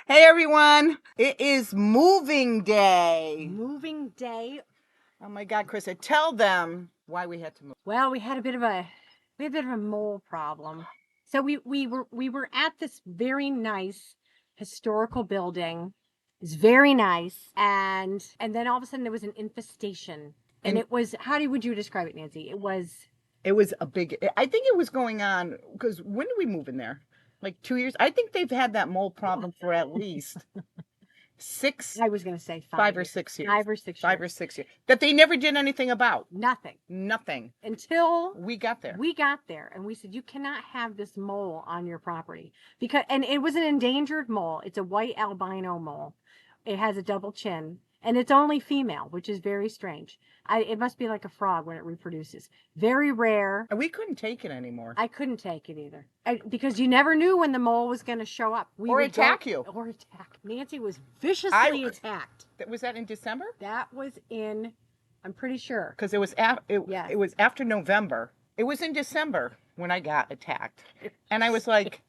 Hey everyone, it is moving day. Moving day. Oh my God, Krista, tell them why we had to move. Well, we had a bit of a mole problem. So we were at this very nice historical building. It's very nice, and then all of a sudden there was an infestation, and And it was, would you describe it, Nancy? it was a big, I think it was going on, because when did we move in there? Like 2 years? I think they've had that mold problem for at least six, I was going to say 5 or 6 years. 5 or 6 years. 5 or 6 years. That they never did anything about. Nothing. Nothing. Until we got there. We got there and we said, you cannot have this mole on your property, and it was an endangered mole. It's a white albino mole. It has a double chin and it's only female, which is very strange. It must be like a frog when it reproduces. Very rare. And we couldn't take it anymore. I couldn't take it either. Because you never knew when the mole was going to show up. Or attack you. Or attack. Nancy was viciously attacked. Was that in December? That was in, I'm pretty sure. Because it was it was after November. It was in December when I got attacked. And I was like...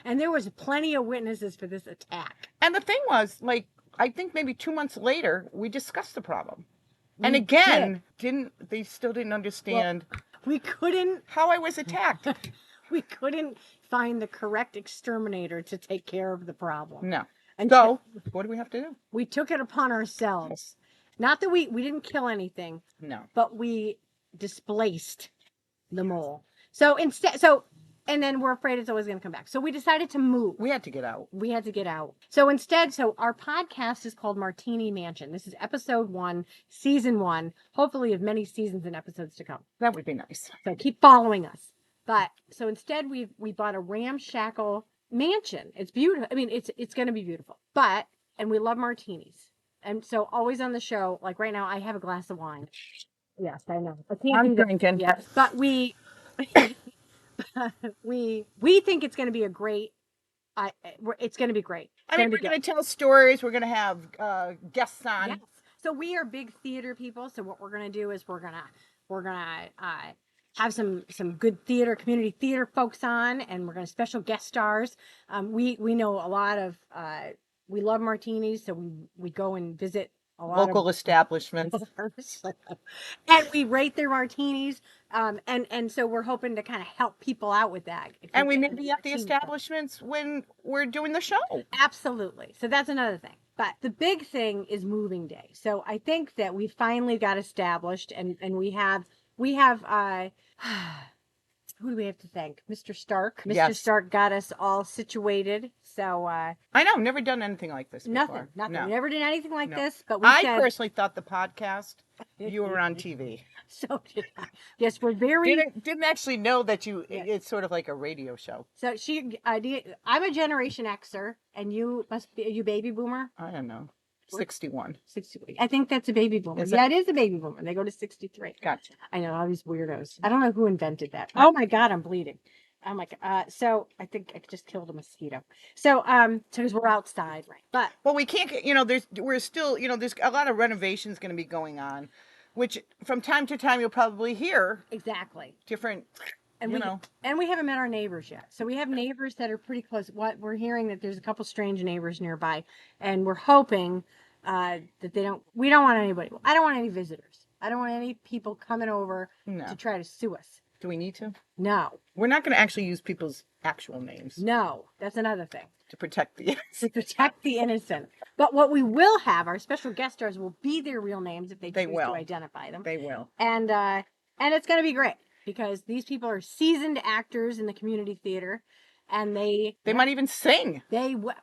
And there was plenty of witnesses for this attack. And the thing was, like, I think maybe 2 months later, we discussed the problem. And again, they still didn't understand... Well, we couldn't... How I was attacked. We couldn't find the correct exterminator to take care of the problem. No. And so, what do we have to do? We took it upon ourselves. Not that we didn't kill anything. No. But we displaced the mole. And then we're afraid it's always going to come back. So we decided to move. We had to get out. So instead, our podcast is called Martini Mansion. This is episode 1, season 1, hopefully of many seasons and episodes to come. That would be nice. So keep following us. But so instead we bought a ramshackle mansion. It's beautiful. I mean, it's going to be beautiful. And we love martinis. And so always on the show, like right now, I have a glass of wine. Yes, I know. I'm drinking. Yes, but we think it's going to be a great. It's going to be great. We're going to tell stories. We're going to have guests on. Yes. So we are big theater people. So what we're going to do is we're gonna have some good community theater folks on, and we're going to special guest stars. We know a lot of. We love martinis, so we go and visit a lot local establishments, and we rate their martinis. And so we're hoping to kind of help people out with that. And we may be at the establishments when we're doing the show. Absolutely. So that's another thing. But the big thing is moving day. So I think that we finally got established, and we have who do we have to thank? Mr. Stark. Mr. Stark got us all situated. So I know, never done anything like this before. Nothing. No. We never did anything like this. But I personally thought the podcast, you were on TV. So did I. Yes, we're very... Didn't actually know that it's sort of like a radio show. So I'm a Generation Xer, and you must be, are you baby boomer? I don't know. 61. 61. I think that's a baby boomer. It is a baby boomer. They go to 63. Gotcha. I know, all these weirdos. I don't know who invented that. Oh my God, I'm bleeding. I'm like, so I think I just killed a mosquito. So, because we're outside, right? Well, we can't get, there's still a lot of renovations going to be going on, which from time to time you'll probably hear. Exactly. Different. And we haven't met our neighbors yet. So we have neighbors that are pretty close. We're hearing that there's a couple strange neighbors nearby, and we're hoping that we don't want anybody. I don't want any visitors. I don't want any people coming over to try to sue us. Do we need to? No. We're not going to actually use people's actual names. No, that's another thing. To protect the innocent. To protect the innocent. But what we will have, our special guest stars will be their real names if they choose to identify them. They will. And it's going to be great, because these people are seasoned actors in the community theater, and they might even sing. They will.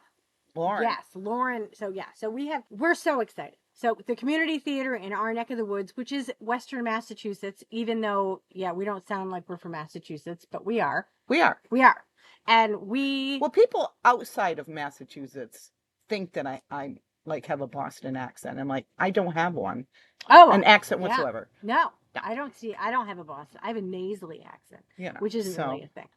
Lauren. Yes, Lauren. So we're so excited. So the community theater in our neck of the woods, which is Western Massachusetts, even though, we don't sound like we're from Massachusetts, but we are. We are. And people outside of Massachusetts think that I like have a Boston accent. I'm like, I don't have one. An accent whatsoever. No. I don't have a Boston. I have a nasally accent, which isn't really a thing.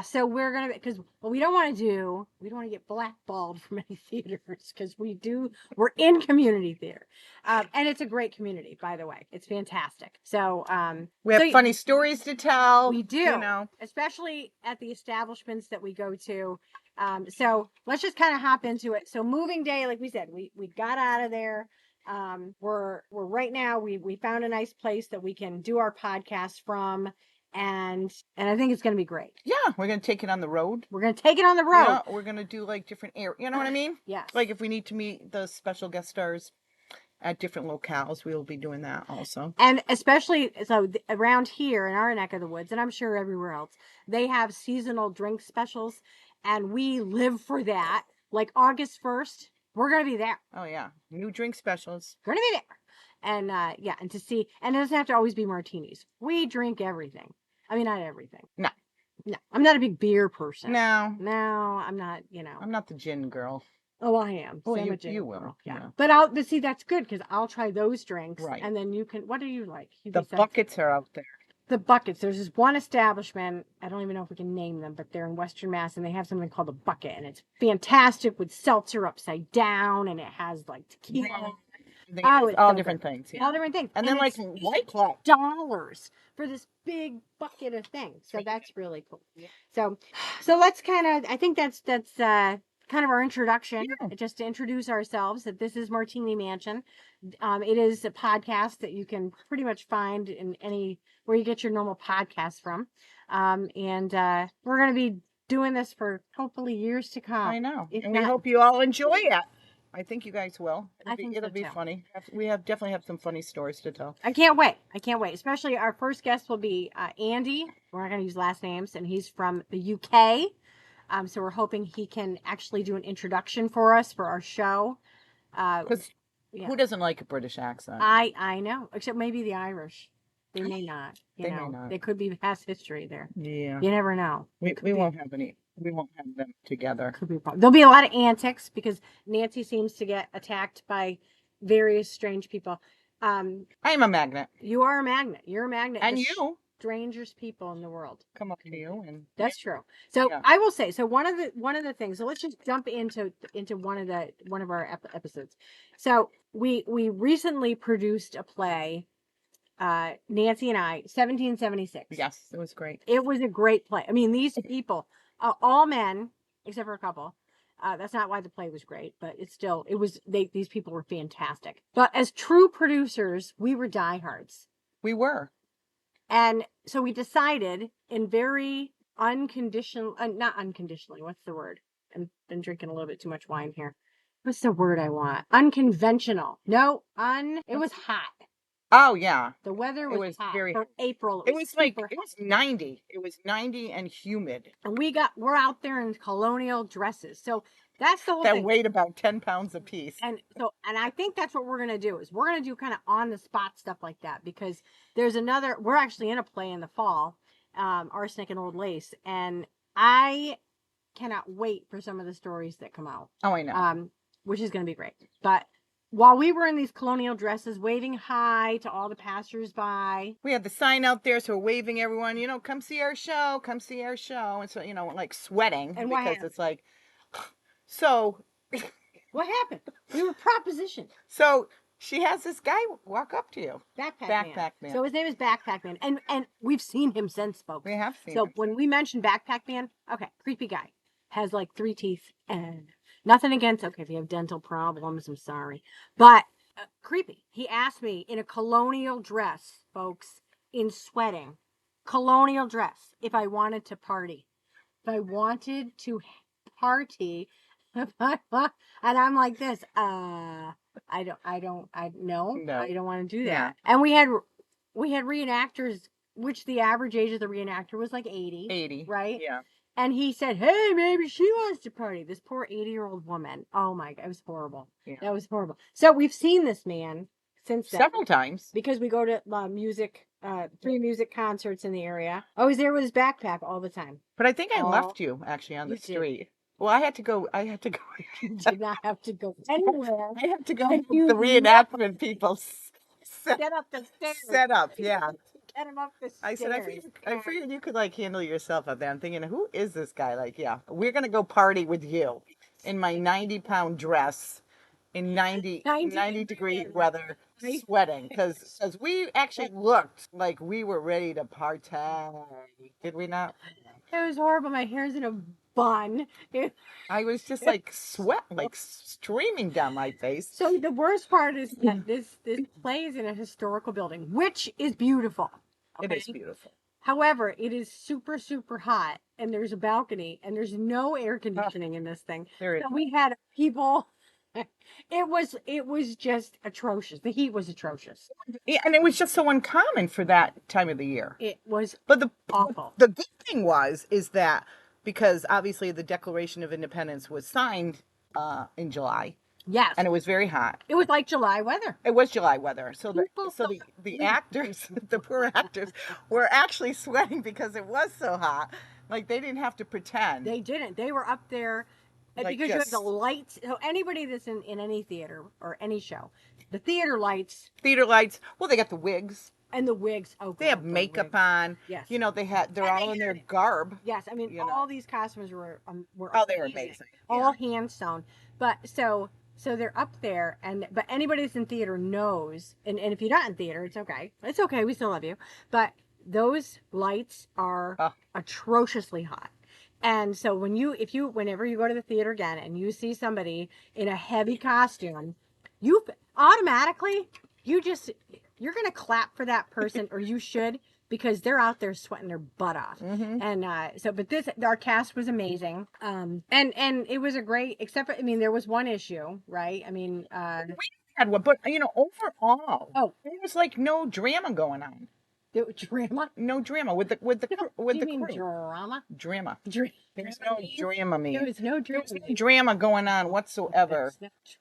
So we're going to, because what we don't want to get blackballed from any theaters, because we're in community theater. And it's a great community, by the way. It's fantastic. So, we have funny stories to tell. We do, especially at the establishments that we go to. So let's just kind of hop into it. So moving day, like we said, we got out of there. We're right now, we found a nice place that we can do our podcast from. And I think it's going to be great. Yeah, we're going to take it on the road. We're going to take it on the road. Yeah, we're going to do like different areas. You know what I mean? Yes. Like if we need to meet the special guest stars at different locales, we will be doing that also. And especially so around here in our neck of the woods, and I'm sure everywhere else, they have seasonal drink specials, and we live for that. Like August 1st, we're going to be there. Oh yeah, new drink specials. We're going to be there. And yeah, and to see, and it doesn't have to always be martinis. We drink everything. I mean, not everything. No. I'm not a big beer person. No, I'm not. I'm not the gin girl. Oh, I am. Well, you will. Girl. Yeah. But see, that's good because I'll try those drinks, right? And then you can. What do you like? The buckets are out there. The buckets. There's this one establishment. I don't even know if we can name them, but they're in Western Mass, and they have something called a bucket, and it's fantastic with seltzer upside down, and it has like tequila. Oh, it's all different things. Yeah. All different things. And then like White Claw $dollars for this big bucket of things. So that's really cool. Yeah. So let's kind of, I think that's kind of our introduction, just to introduce ourselves, that this is Martini Mansion. It is a podcast that you can pretty much find in any, where you get your normal podcast from. And we're going to be doing this for hopefully years to come. I know. And we hope you all enjoy it. I think you guys will. It'll be so funny. We definitely have some funny stories to tell. I can't wait. Especially our first guest will be Andy. We're not going to use last names, and he's from the UK. So we're hoping he can actually do an introduction for us for our show. Because who doesn't like a British accent? I know, except maybe the Irish. They may not. May not. They could be past history there. Yeah. You never know. We won't have any. We won't have them together. Could be. There'll be a lot of antics because Nancy seems to get attacked by various strange people. I'm a magnet. You are a magnet. You're a magnet. And you. Strangest people in the world come up to you, and that's true. So I will say, so one of the things. So let's just jump into one of our episodes. So we recently produced a play. Nancy and I, 1776. Yes, it was great. It was a great play. I mean, these people, all men except for a couple. That's not why the play was great, but these people were fantastic. But as true producers, we were diehards. We were. And so we decided in very unconditional, not unconditionally, what's the word? I've been drinking a little bit too much wine here. What's the word I want? Unconventional. No, it was hot. Oh yeah. The weather was hot. Very for April. It was 90. It was 90 and humid. And we're out there in colonial dresses. So that's the whole thing. That weighed about 10 pounds a piece. And I think that's what we're going to do is we're going to do kind of on the spot stuff like that, because we're actually in a play in the fall, Arsenic and Old Lace. And I cannot wait for some of the stories that come out. Oh, I know. Which is going to be great. But while we were in these colonial dresses, waving hi to all the passersby. We had the sign out there, so we're waving everyone, come see our show, come see our show. And so, like sweating. And because it's like, so. What happened? We were propositioned. So she has this guy walk up to you. Backpack man. So his name is Backpack Man. And we've seen him since, folks. We have seen him. So when we mentioned Backpack Man, okay, creepy guy. Has like 3 teeth and nothing against, okay, if you have dental problems, I'm sorry. But creepy. He asked me in a colonial dress, folks, in sweating, colonial dress, if I wanted to party. If I wanted to party. And I'm like this, I don't want to do that. Yeah. And we had reenactors, which the average age of the reenactor was like 80. 80. Right? Yeah. And he said, hey, maybe she wants to party. This poor 80-year-old woman. Oh, my God. It was horrible. Yeah. That was horrible. So we've seen this man since then. Several times. Because we go to three music concerts in the area. Oh, he's there with his backpack all the time. But I think I left you, actually, on the street. Did. Well, I had to go. You did not have to go anywhere. I had to go with the reenactment people. Set up the stairs. Set up, yeah. Get him up the stairs. I said, I figured you could handle yourself up there. I'm thinking, who is this guy? We're gonna go party with you in my 90-pound dress in 90 degree weather, sweating because we actually looked like we were ready to party. Did we not? It was horrible. My hair's in a fun. I was just like sweat, like streaming down my face. So the worst part is that this plays in a historical building, which is beautiful. Okay? It is beautiful. However, it is super, super hot, and there's a balcony, and there's no air conditioning in this thing. So we had people. It was just atrocious. The heat was atrocious. Yeah, and it was just so uncommon for that time of the year. It was awful. The good thing is that because obviously the Declaration of Independence was signed in July. Yes. And it was very hot. It was like July weather. It was July weather. So the actors, the poor actors, were actually sweating because it was so hot. Like they didn't have to pretend. They didn't. They were up there like because you have the lights. So anybody that's in any theater or any show, the theater lights. Well, they got the wigs. And the wigs. Oh, they have makeup on. Yes. You know, they're all in their garb. Yes. I mean, all these costumes were they were amazing. All hand sewn. But so they're up there, but anybody that's in theater knows, and if you're not in theater, it's okay. It's okay. We still love you. But those lights are atrociously hot. And so whenever you go to the theater again and you see somebody in a heavy costume, you automatically, you're going to clap for that person, or you should, because they're out there sweating their butt off. Mm-hmm. And but our cast was amazing. And it was a great, except for, I mean, there was one issue, right? I mean, we had one, but overall, there was like no drama going on. Drama? No drama with the you mean crew. Drama? Drama. There was no drama. There was no drama going on whatsoever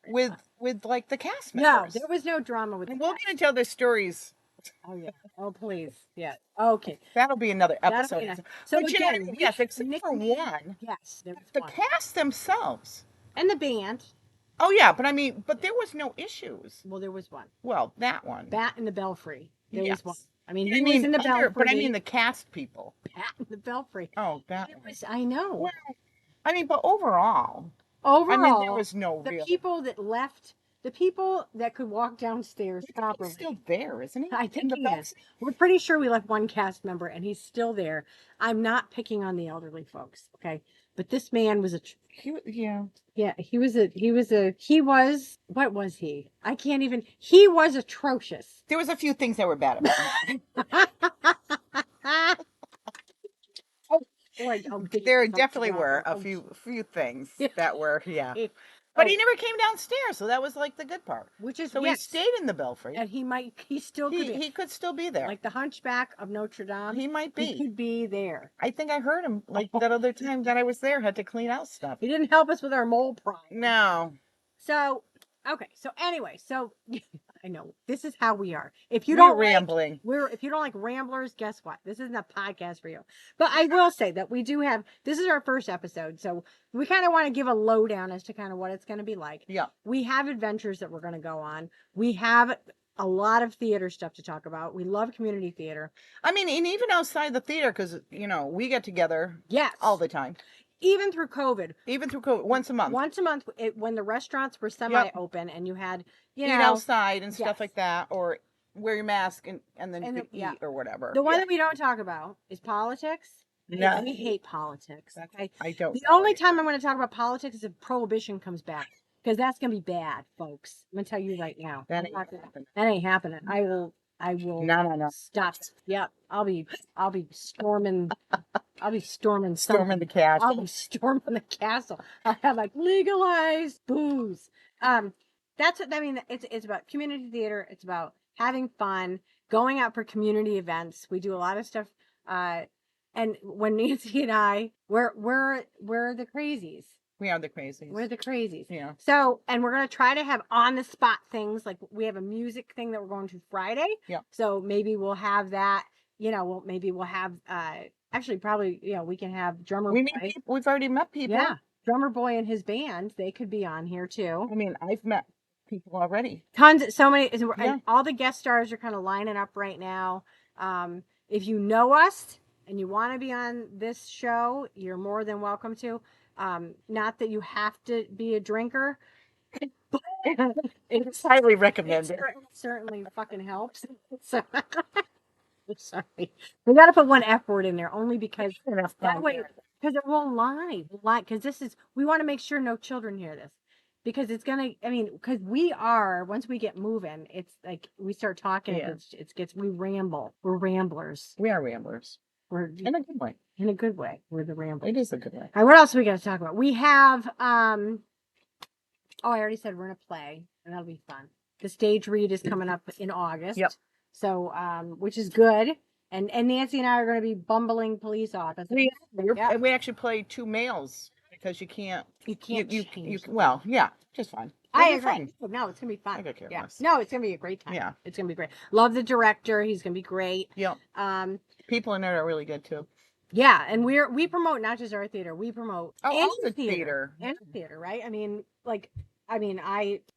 with like the cast members. No, there was no drama with. We're going to tell their stories. Oh yeah. Oh please. Yeah. Okay. That'll be another episode. So but again, yes, except for one. Yes. The cast themselves and the band. Oh yeah, but I mean, there was no issues. Well, there was one. Well, that one. Bat in the Belfry. There was one. I mean, he was in the Belfry. But I mean the cast people. Bat in the Belfry. Oh, that was. I know. Well, I mean, but overall, I mean, there was no real. People that left, the people that could walk downstairs properly. He's still there, isn't he? I think he is. We're pretty sure we left one cast member, and he's still there. I'm not picking on the elderly folks, okay? But this man was what was he? I can't even, he was atrocious. There was a few things that were bad about him. There definitely were a few things that were, But he never came downstairs, so that was like the good part. He stayed in the Belfry. And he could still be there. Like the Hunchback of Notre Dame. He might be. He could be there. I think I heard him like that other time that I was there, had to clean out stuff. He didn't help us with our mole prime. No. So, okay. So anyway, I know this is how we are. If you we're don't rambling, if you don't like ramblers, guess what? This isn't a podcast for you. But I will say that we do have. This is our first episode, so we kind of want to give a lowdown as to kind of what it's going to be like. Yeah. We have adventures that we're going to go on. We have a lot of theater stuff to talk about. We love community theater. I mean, and even outside the theater, because we get together. Yes. All the time. Even through COVID, once a month. Once a month, when the restaurants were semi-open and you had, eat outside and stuff like that, or wear your mask and then eat or whatever. The one that we don't talk about is politics. No. We hate politics. Okay? I don't. The only time I'm going to talk about politics is if prohibition comes back, because that's going to be bad, folks. I'm going to tell you right now. That ain't happening. That ain't happening. I will. No. Stop it. Yep. I'll be storming. Storming the castle. I'll be storming the castle. I'll have like legalized booze. That's what I mean. It's about community theater. It's about having fun, going out for community events. We do a lot of stuff. And when Nancy and I, we're the crazies. We are the crazies. We're the crazies. Yeah. So, and we're going to try to have on the spot things. Like we have a music thing that we're going to Friday. Yeah. So maybe we'll have that, maybe we'll have, actually probably, we can have drummer boy. We've already met people. Yeah. Drummer boy and his band, they could be on here too. I mean, I've met people already. So many, and all the guest stars are kind of lining up right now. If you know us and you want to be on this show, you're more than welcome to. Not that you have to be a drinker, but it's highly recommended. It certainly fucking helps. So, sorry, we got to put one F word in there only because that because it will lie, because we want to make sure no children hear this, because it's gonna. I mean, because once we get moving, it's like we start talking. Yeah. We ramble. We're ramblers. We are ramblers. We're in a good way. In a good way. We're the ramblers. It is a good way. All right, what else are we gonna talk about? We have I already said we're gonna play, and that'll be fun. The stage read is coming up in August. Yep. So which is good. And Nancy and I are going to be bumbling police officers. We actually play 2 males because you can't. Well, yeah, just fine. I agree. No, it's going to be fun. Yeah. No, it's going to be a great time. Yeah. It's going to be great. Love the director. He's going to be great. Yeah. People in there are really good too. Yeah, and we promote not just our theater. We promote any theater. Any theater, right? I mean,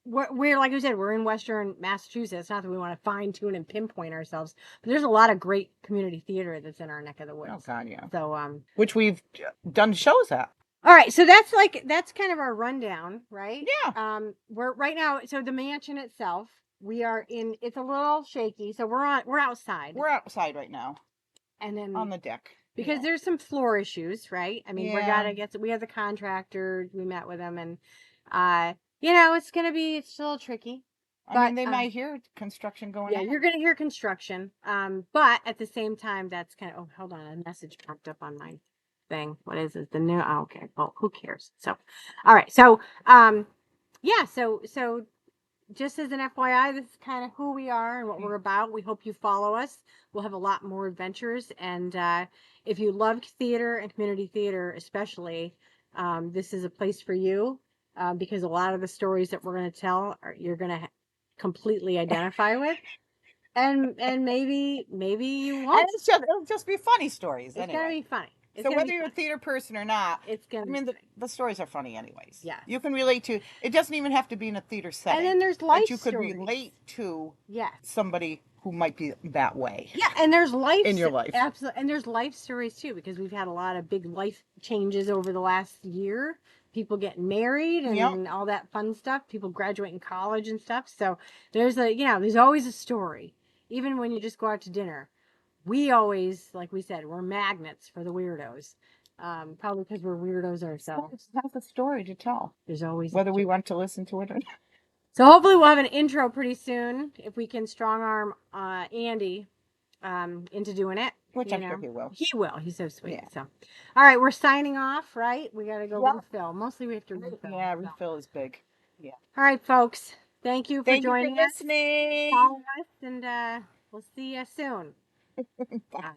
we're like I said, we're in Western Massachusetts. Not that we want to fine tune and pinpoint ourselves, but there's a lot of great community theater that's in our neck of the woods. Oh God, yeah. So which we've done shows at. All right, so that's kind of our rundown, right? Yeah. We're right now. So the mansion itself, we are in. It's a little shaky, so we're outside. We're outside right now. And then on the deck. Because there's some floor issues, right? I mean, we have the contractor. We met with him, and it's a little tricky. I mean, they might hear construction going on. Yeah, you're going to hear construction. But at the same time, that's kind of, hold on, a message popped up on my thing. What is it? Okay. Well, who cares? So, all right. So, so just as an FYI, this is kind of who we are and what we're about. We hope you follow us. We'll have a lot more adventures. And if you love theater and community theater, especially, this is a place for you. Because a lot of the stories that we're going to tell you're going to completely identify with, and maybe you won't. And it'll just be funny stories. It's going to be funny. So whether you're a theater person or not, the stories are funny anyways. Yeah, you can relate to. It doesn't even have to be in a theater setting. And then there's life stories. You could relate to. Yeah. Somebody who might be that way. Yeah, and there's life in your life. Absolutely, and there's life stories too, because we've had a lot of big life changes over the last year. People getting married and all that fun stuff. People graduating college and stuff. So there's always a story. Even when you just go out to dinner, we always, like we said, we're magnets for the weirdos. Probably because we're weirdos ourselves. Have a story to tell. There's always whether we want to listen to it or not. So hopefully we'll have an intro pretty soon if we can strong arm Andy into doing it. Which I'm sure he will. He will. He's so sweet. Yeah. So, all right, we're signing off, right? We got to go refill. Mostly we have to refill. Yeah, refill is big. Yeah. All right, folks. Thank you for joining us. Listening. Follow us, and we'll see you soon. Bye.